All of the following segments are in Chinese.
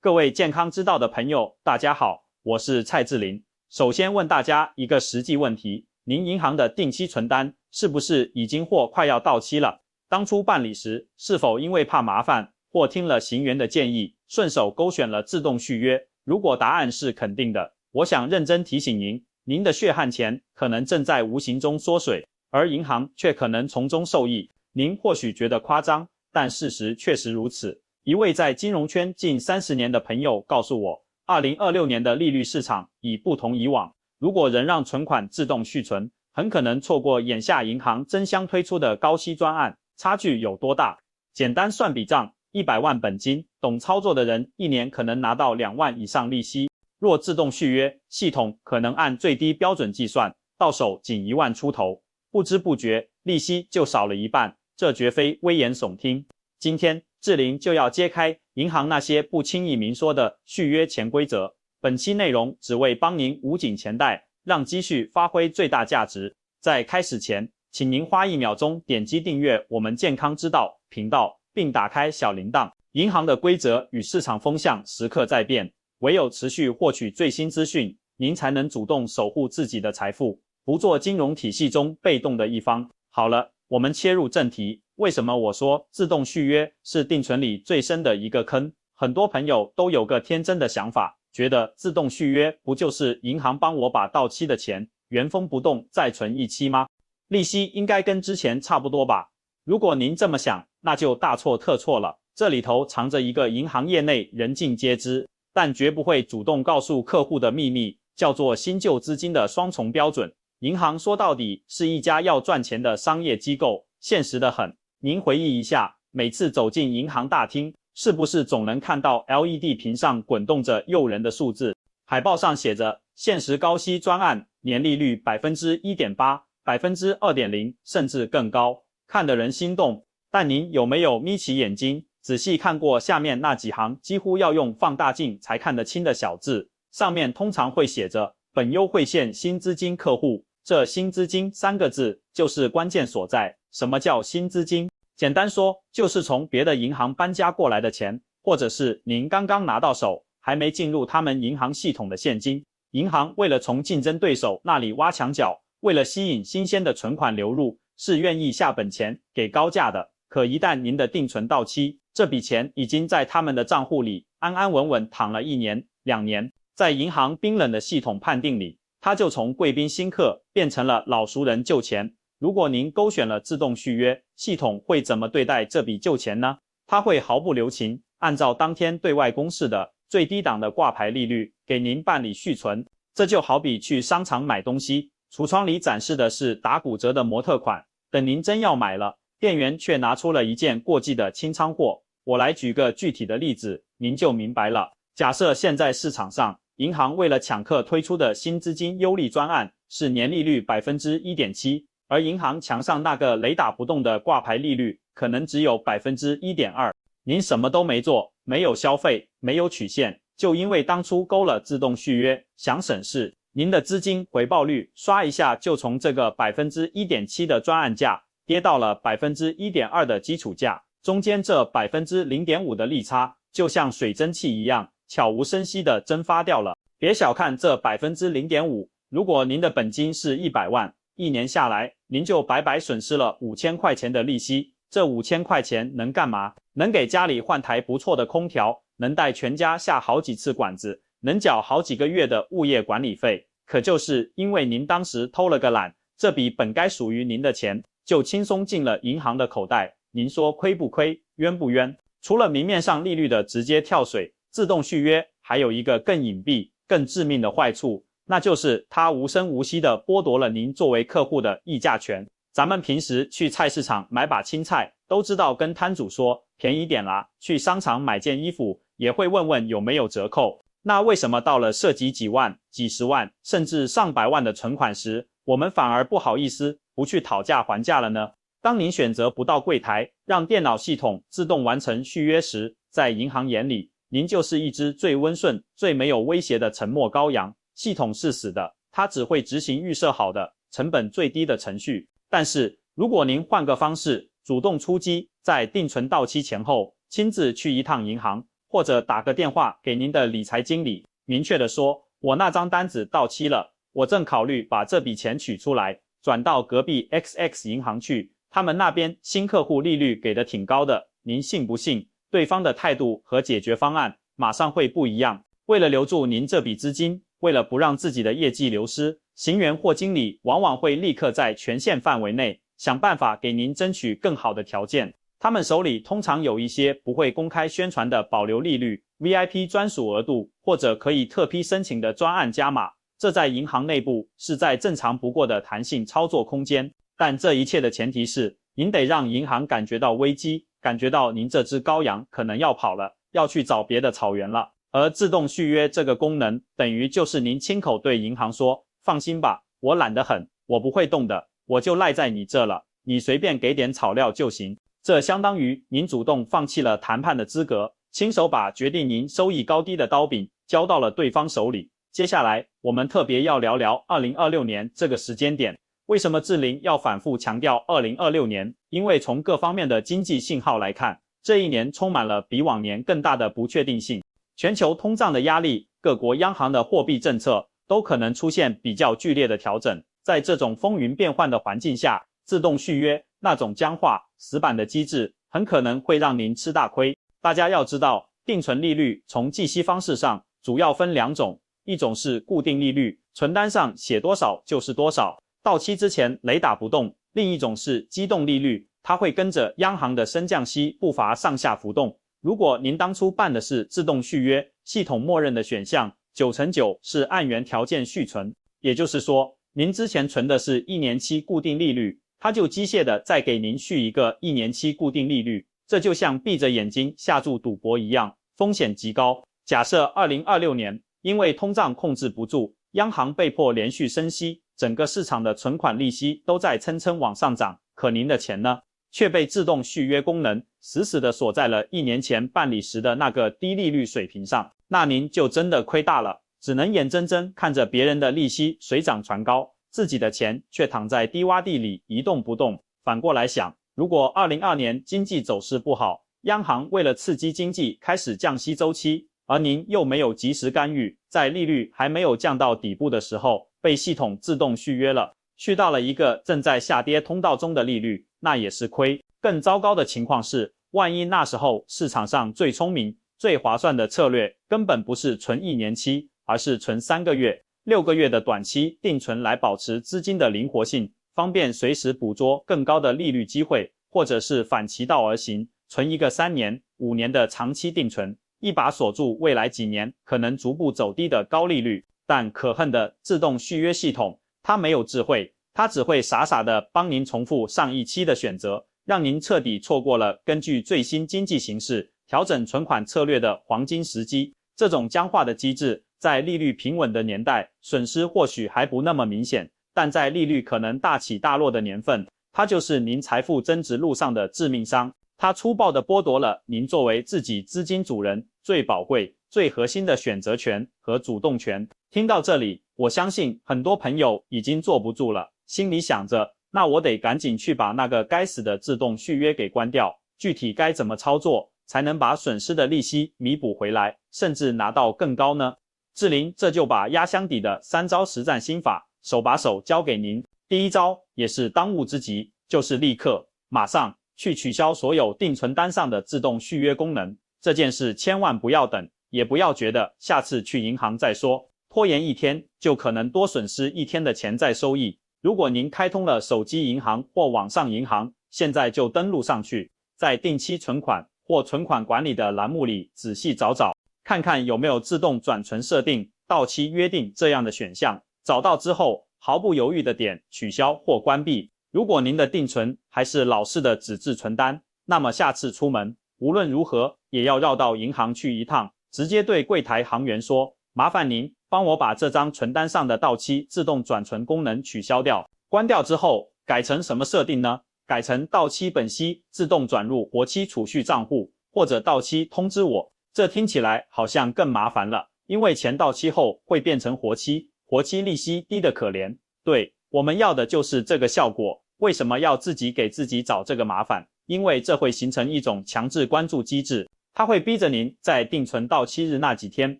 各位健康之道的朋友，大家好，我是蔡志林。首先问大家一个实际问题，您银行的定期存单是不是已经或快要到期了？当初办理时，是否因为怕麻烦，或听了行员的建议，顺手勾选了自动续约？如果答案是肯定的，我想认真提醒您，您的血汗钱可能正在无形中缩水，而银行却可能从中受益。您或许觉得夸张，但事实确实如此。一位在金融圈近30年的朋友告诉我，2026年的利率市场已不同以往，如果仍让存款自动续存，很可能错过眼下银行争相推出的高息专案。差距有多大？简单算笔账，100万本金，懂操作的人一年可能拿到2万以上利息。若自动续约，系统可能按最低标准计算，到手仅1万出头，不知不觉利息就少了一半，这绝非危言耸听。今天志玲就要揭开银行那些不轻易明说的续约潜规则。本期内容只为帮您捂紧钱袋，让积蓄发挥最大价值。在开始前，请您花1秒钟点击订阅我们健康之道频道，并打开小铃铛。银行的规则与市场风向时刻在变，唯有持续获取最新资讯，您才能主动守护自己的财富，不做金融体系中被动的一方。好了，我们切入正题。为什么我说自动续约是定存里最深的一个坑？很多朋友都有个天真的想法，觉得自动续约不就是银行帮我把到期的钱原封不动再存一期吗？利息应该跟之前差不多吧？如果您这么想，那就大错特错了。这里头藏着一个银行业内人尽皆知，但绝不会主动告诉客户的秘密，叫做新旧资金的双重标准。银行说到底是一家要赚钱的商业机构，现实得很。您回忆一下，每次走进银行大厅，是不是总能看到 LED 屏上滚动着诱人的数字？海报上写着限时高息专案，年利率 1.8%、2.0%， 甚至更高，看得人心动。但您有没有眯起眼睛，仔细看过下面那几行几乎要用放大镜才看得清的小字？上面通常会写着本优惠线新资金客户，这新资金3个字就是关键所在。什么叫新资金？简单说，就是从别的银行搬家过来的钱，或者是您刚刚拿到手，还没进入他们银行系统的现金。银行为了从竞争对手那里挖墙脚，为了吸引新鲜的存款流入，是愿意下本钱给高价的。可一旦您的定存到期，这笔钱已经在他们的账户里安安稳稳躺了1年、2年，在银行冰冷的系统判定里，它就从贵宾新客变成了老熟人旧钱。如果您勾选了自动续约，系统会怎么对待这笔旧钱呢？它会毫不留情，按照当天对外公示的最低档的挂牌利率给您办理续存。这就好比去商场买东西，橱窗里展示的是打骨折的模特款，等您真要买了，店员却拿出了一件过季的清仓货。我来举个具体的例子，您就明白了。假设现在市场上，银行为了抢客推出的新资金优利专案是年利率 1.7%，而银行墙上那个雷打不动的挂牌利率可能只有 1.2%。 您什么都没做，没有消费，没有曲线，就因为当初勾了自动续约，想省事，您的资金回报率刷一下就从这个 1.7% 的专案价跌到了 1.2% 的基础价，中间这 0.5% 的利差就像水蒸气一样悄无声息地蒸发掉了。别小看这 0.5%， 如果您的本金是100万，1年下来，您就白白损失了5000块钱的利息。这5000块钱能干嘛？能给家里换台不错的空调，能带全家下好几次馆子，能缴好几个月的物业管理费。可就是因为您当时偷了个懒，这笔本该属于您的钱就轻松进了银行的口袋。您说亏不亏，冤不冤？除了明面上利率的直接跳水，自动续约还有一个更隐蔽、更致命的坏处，那就是它无声无息地剥夺了您作为客户的议价权。咱们平时去菜市场买把青菜，都知道跟摊主说便宜点啦，去商场买件衣服也会问问有没有折扣。那为什么到了涉及几万、几十万，甚至上百万的存款时，我们反而不好意思不去讨价还价了呢？当您选择不到柜台，让电脑系统自动完成续约时，在银行眼里，您就是一只最温顺、最没有威胁的沉默羔羊。系统是死的，它只会执行预设好的、成本最低的程序。但是，如果您换个方式，主动出击，在定存到期前后，亲自去一趟银行，或者打个电话给您的理财经理，明确的说，我那张单子到期了，我正考虑把这笔钱取出来，转到隔壁 XX 银行去，他们那边新客户利率给的挺高的，您信不信？对方的态度和解决方案马上会不一样。为了留住您这笔资金，为了不让自己的业绩流失，行员或经理往往会立刻在权限范围内想办法给您争取更好的条件。他们手里通常有一些不会公开宣传的保留利率、VIP 专属额度，或者可以特批申请的专案加码。这在银行内部是再正常不过的弹性操作空间，但这一切的前提是，您得让银行感觉到危机，感觉到您这只羔羊可能要跑了，要去找别的草原了。而自动续约这个功能，等于就是您亲口对银行说，放心吧，我懒得很，我不会动的，我就赖在你这了，你随便给点草料就行。这相当于您主动放弃了谈判的资格，亲手把决定您收益高低的刀柄交到了对方手里。接下来我们特别要聊聊2026年这个时间点。为什么志玲要反复强调2026年？因为从各方面的经济信号来看，这一年充满了比往年更大的不确定性。全球通胀的压力，各国央行的货币政策都可能出现比较剧烈的调整。在这种风云变幻的环境下，自动续约那种僵化死板的机制很可能会让您吃大亏。大家要知道，定存利率从计息方式上主要分两种，一种是固定利率，存单上写多少就是多少，到期之前雷打不动；另一种是机动利率，它会跟着央行的升降息步伐上下浮动。如果您当初办的是自动续约，系统默认的选项9%是按原条件续存，也就是说，您之前存的是1年期固定利率，它就机械的再给您续一个1年期固定利率，这就像闭着眼睛下注赌博一样，风险极高。假设2026年因为通胀控制不住，央行被迫连续升息，整个市场的存款利息都在蹭蹭往上涨，可您的钱呢，却被自动续约功能死死地锁在了1年前办理时的那个低利率水平上，那您就真的亏大了，只能眼睁睁看着别人的利息水涨船高，自己的钱却躺在低洼地里一动不动。反过来想，如果2022年经济走势不好，央行为了刺激经济开始降息周期，而您又没有及时干预，在利率还没有降到底部的时候，被系统自动续约了，续到了一个正在下跌通道中的利率，那也是亏。更糟糕的情况是，万一那时候市场上最聪明、最划算的策略根本不是存1年期，而是存3个月、6个月的短期定存来保持资金的灵活性，方便随时捕捉更高的利率机会，或者是反其道而行，存一个3年、5年的长期定存，一把锁住未来几年可能逐步走低的高利率。但可恨的自动续约系统，它没有智慧，它只会傻傻的帮您重复上一期的选择，让您彻底错过了根据最新经济形势调整存款策略的黄金时机。这种僵化的机制，在利率平稳的年代，损失或许还不那么明显，但在利率可能大起大落的年份，它就是您财富增值路上的致命伤。它粗暴地剥夺了您作为自己资金主人最宝贵、最核心的选择权和主动权。听到这里，我相信很多朋友已经坐不住了，心里想着，那我得赶紧去把那个该死的自动续约给关掉。具体该怎么操作，才能把损失的利息弥补回来，甚至拿到更高呢？志玲这就把压箱底的3招实战心法手把手教给您。第一招，也是当务之急，就是立刻、马上去取消所有定存单上的自动续约功能。这件事千万不要等，也不要觉得下次去银行再说，拖延1天就可能多损失1天的潜在收益。如果您开通了手机银行或网上银行，现在就登录上去，在定期存款或存款管理的栏目里仔细找找，看看有没有自动转存设定、到期约定这样的选项。找到之后，毫不犹豫的点取消或关闭。如果您的定存还是老式的纸质存单，那么下次出门无论如何也要绕到银行去一趟，直接对柜台行员说，麻烦您帮我把这张存单上的到期自动转存功能取消掉。关掉之后改成什么设定呢？改成到期本息自动转入活期储蓄账户，或者到期通知我。这听起来好像更麻烦了，因为钱到期后会变成活期，活期利息低得可怜。对，我们要的就是这个效果。为什么要自己给自己找这个麻烦？因为这会形成一种强制关注机制，它会逼着您在定存到期日那几天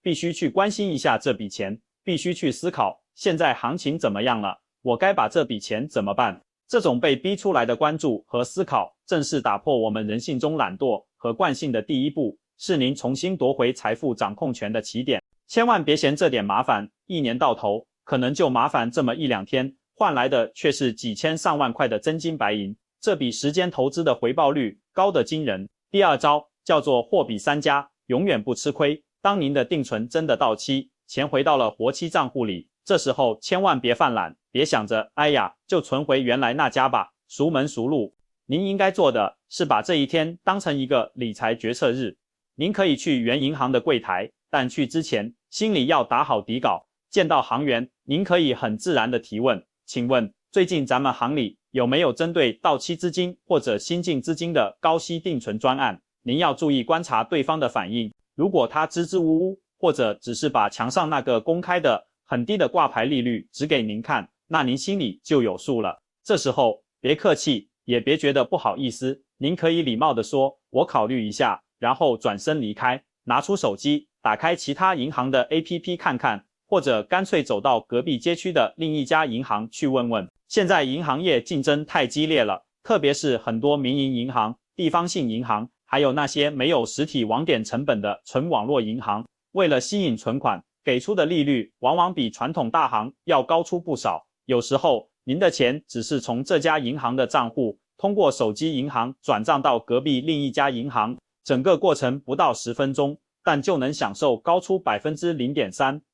必须去关心一下这笔钱，必须去思考现在行情怎么样了，我该把这笔钱怎么办。这种被逼出来的关注和思考，正是打破我们人性中懒惰和惯性的第一步，是您重新夺回财富掌控权的起点。千万别嫌这点麻烦，一年到头可能就麻烦这么一两天，换来的却是几千上万块的真金白银，这笔时间投资的回报率高得惊人。第二招叫做货比三家，永远不吃亏。当您的定存真的到期，钱回到了活期账户里，这时候千万别犯懒，别想着哎呀就存回原来那家吧，熟门熟路。您应该做的是把这一天当成一个理财决策日。您可以去原银行的柜台，但去之前心里要打好底稿。见到行员，您可以很自然地提问，请问最近咱们行里有没有针对到期资金或者新进资金的高息定存专案？您要注意观察对方的反应，如果他支支吾吾，或者只是把墙上那个公开的很低的挂牌利率指给您看，那您心里就有数了。这时候别客气，也别觉得不好意思，您可以礼貌地说我考虑一下，然后转身离开，拿出手机打开其他银行的 APP 看看，或者干脆走到隔壁街区的另一家银行去问问。现在银行业竞争太激烈了，特别是很多民营银行、地方性银行，还有那些没有实体网点成本的纯网络银行，为了吸引存款，给出的利率往往比传统大行要高出不少。有时候您的钱只是从这家银行的账户通过手机银行转账到隔壁另一家银行，整个过程不到10分钟，但就能享受高出 0.3%、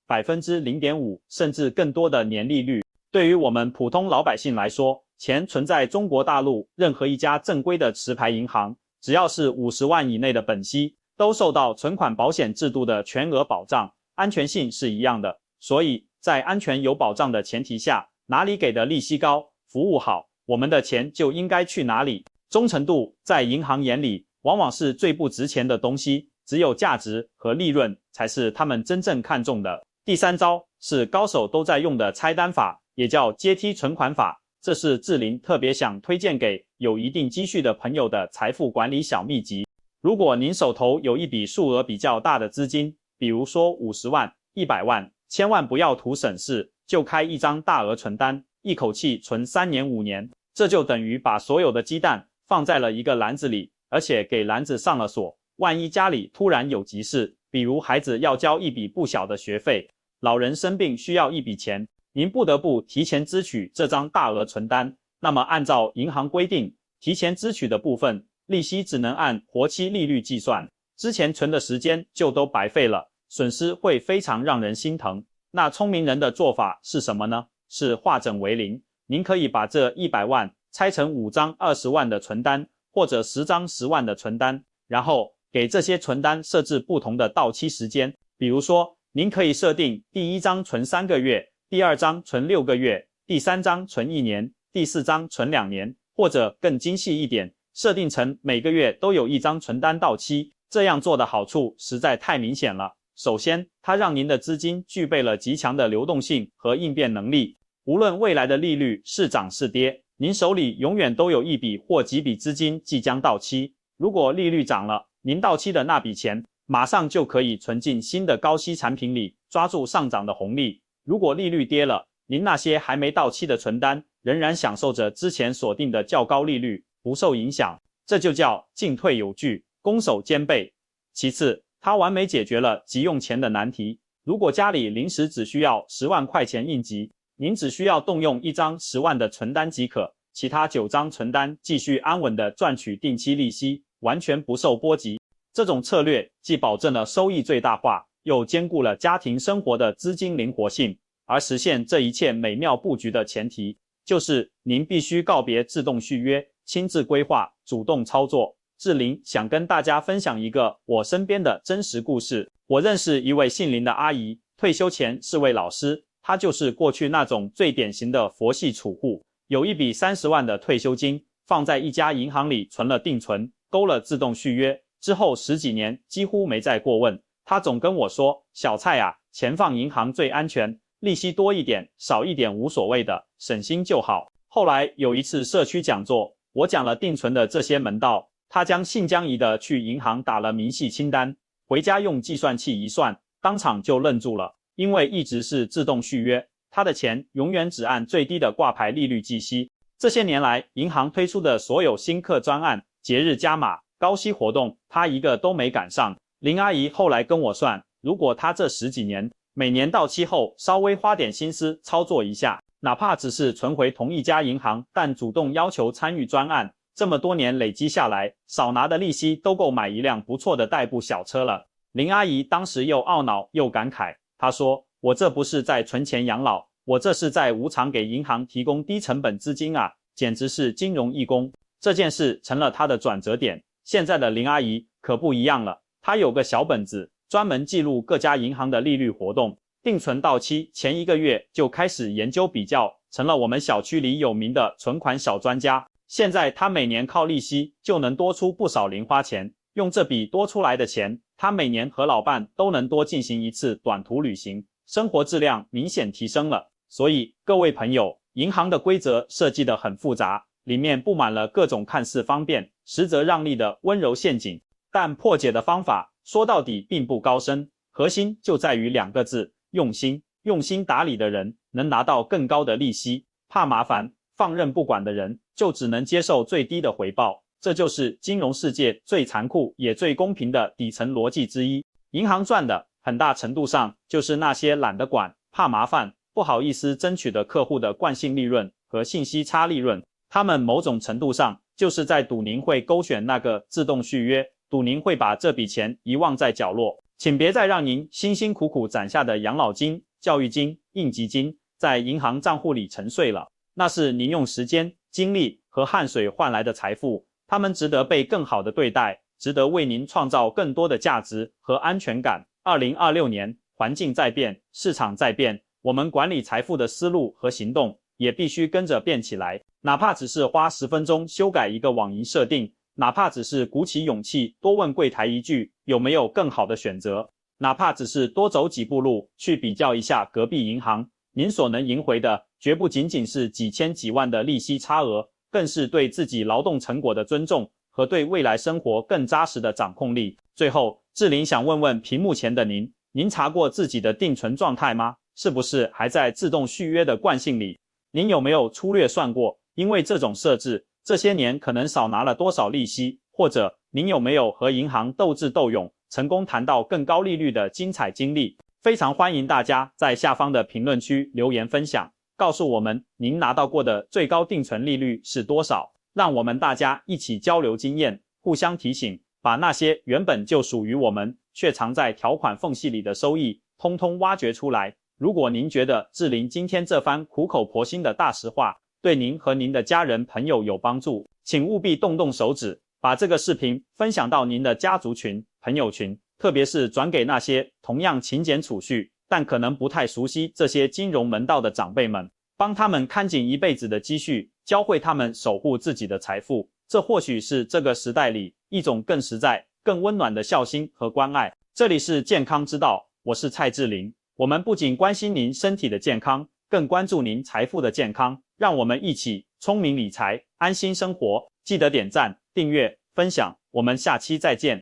0.5%甚至更多的年利率。对于我们普通老百姓来说，钱存在中国大陆任何一家正规的持牌银行，只要是50万以内的本息，都受到存款保险制度的全额保障，安全性是一样的。所以在安全有保障的前提下，哪里给的利息高，服务好，我们的钱就应该去哪里。忠诚度在银行眼里往往是最不值钱的东西，只有价值和利润才是他们真正看重的。第三招是高手都在用的拆单法，也叫阶梯存款法，这是志霖特别想推荐给有一定积蓄的朋友的财富管理小秘籍。如果您手头有一笔数额比较大的资金，比如说50万、100万，千万不要图省事，就开一张大额存单，一口气存3年5年，这就等于把所有的鸡蛋放在了一个篮子里，而且给篮子上了锁。万一家里突然有急事，比如孩子要交一笔不小的学费，老人生病需要一笔钱，您不得不提前支取这张大额存单，那么按照银行规定，提前支取的部分利息只能按活期利率计算，之前存的时间就都白费了，损失会非常让人心疼。那聪明人的做法是什么呢？是化整为零。您可以把这100万拆成5张20万的存单，或者10张10万的存单，然后给这些存单设置不同的到期时间。比如说，您可以设定第1张存3个月，第2张存6个月，第3张存1年，第4张存2年，或者更精细一点，设定成每个月都有1张存单到期。这样做的好处实在太明显了。首先，它让您的资金具备了极强的流动性和应变能力，无论未来的利率是涨是跌，您手里永远都有一笔或几笔资金即将到期。如果利率涨了，您到期的那笔钱马上就可以存进新的高息产品里，抓住上涨的红利。如果利率跌了，您那些还没到期的存单仍然享受着之前锁定的较高利率，不受影响。这就叫进退有据，攻守兼备。其次，它完美解决了急用钱的难题。如果家里临时只需要10万块钱应急，您只需要动用1张10万的存单即可，其他9张存单继续安稳地赚取定期利息，完全不受波及。这种策略既保证了收益最大化，又兼顾了家庭生活的资金灵活性。而实现这一切美妙布局的前提，就是您必须告别自动续约，亲自规划，主动操作。志霖想跟大家分享一个我身边的真实故事。我认识一位姓林的阿姨，退休前是位老师，她就是过去那种最典型的佛系储户，有一笔30万的退休金放在一家银行里存了定存，勾了自动续约，之后10几年几乎没再过问。她总跟我说，小蔡啊，钱放银行最安全，利息多一点少一点无所谓的，省心就好。后来有一次社区讲座，我讲了定存的这些门道，他将信将疑的去银行打了明细清单，回家用计算器一算，当场就愣住了，因为一直是自动续约，他的钱永远只按最低的挂牌利率计息。这些年来，银行推出的所有新客专案、节日加码、高息活动，他一个都没赶上。林阿姨后来跟我算，如果他这10几年每年到期后稍微花点心思操作一下，哪怕只是存回同一家银行，但主动要求参与专案，这么多年累积下来，少拿的利息都够买一辆不错的代步小车了。林阿姨当时又懊恼又感慨，她说：“我这不是在存钱养老，我这是在无偿给银行提供低成本资金啊，简直是金融义工。”这件事成了她的转折点。现在的林阿姨可不一样了，她有个小本子，专门记录各家银行的利率活动，定存到期前1个月就开始研究比较，成了我们小区里有名的存款小专家。现在他每年靠利息就能多出不少零花钱，用这笔多出来的钱，他每年和老伴都能多进行一次短途旅行，生活质量明显提升了。所以各位朋友，银行的规则设计得很复杂，里面布满了各种看似方便，实则让利的温柔陷阱，但破解的方法说到底并不高深，核心就在于2个字：用心。用心打理的人能拿到更高的利息，怕麻烦放任不管的人就只能接受最低的回报。这就是金融世界最残酷也最公平的底层逻辑之一。银行赚的很大程度上就是那些懒得管、怕麻烦、不好意思争取的客户的惯性利润和信息差利润。他们某种程度上就是在赌您会勾选那个自动续约，赌您会把这笔钱遗忘在角落。请别再让您辛辛苦苦攒下的养老金、教育金、应急金在银行账户里沉睡了，那是您用时间、精力和汗水换来的财富，他们值得被更好的对待，值得为您创造更多的价值和安全感。2026年，环境在变，市场在变，我们管理财富的思路和行动也必须跟着变起来。哪怕只是花10分钟修改一个网银设定，哪怕只是鼓起勇气多问柜台一句有没有更好的选择，哪怕只是多走几步路去比较一下隔壁银行，您所能赢回的绝不仅仅是几千几万的利息差额，更是对自己劳动成果的尊重和对未来生活更扎实的掌控力。最后，志玲想问问屏幕前的您，您查过自己的定存状态吗？是不是还在自动续约的惯性里？您有没有粗略算过，因为这种设置，这些年可能少拿了多少利息？或者您有没有和银行斗智斗勇，成功谈到更高利率的精彩经历？非常欢迎大家在下方的评论区留言分享，告诉我们您拿到过的最高定存利率是多少，让我们大家一起交流经验，互相提醒，把那些原本就属于我们却藏在条款缝隙里的收益通通挖掘出来。如果您觉得志玲今天这番苦口婆心的大实话对您和您的家人朋友有帮助，请务必动动手指，把这个视频分享到您的家族群、朋友群，特别是转给那些同样勤俭储蓄但可能不太熟悉这些金融门道的长辈们，帮他们看紧一辈子的积蓄，教会他们守护自己的财富。这或许是这个时代里一种更实在、更温暖的孝心和关爱。这里是健康之道，我是蔡志玲。我们不仅关心您身体的健康，更关注您财富的健康。让我们一起聪明理财，安心生活。记得点赞、订阅、分享，我们下期再见。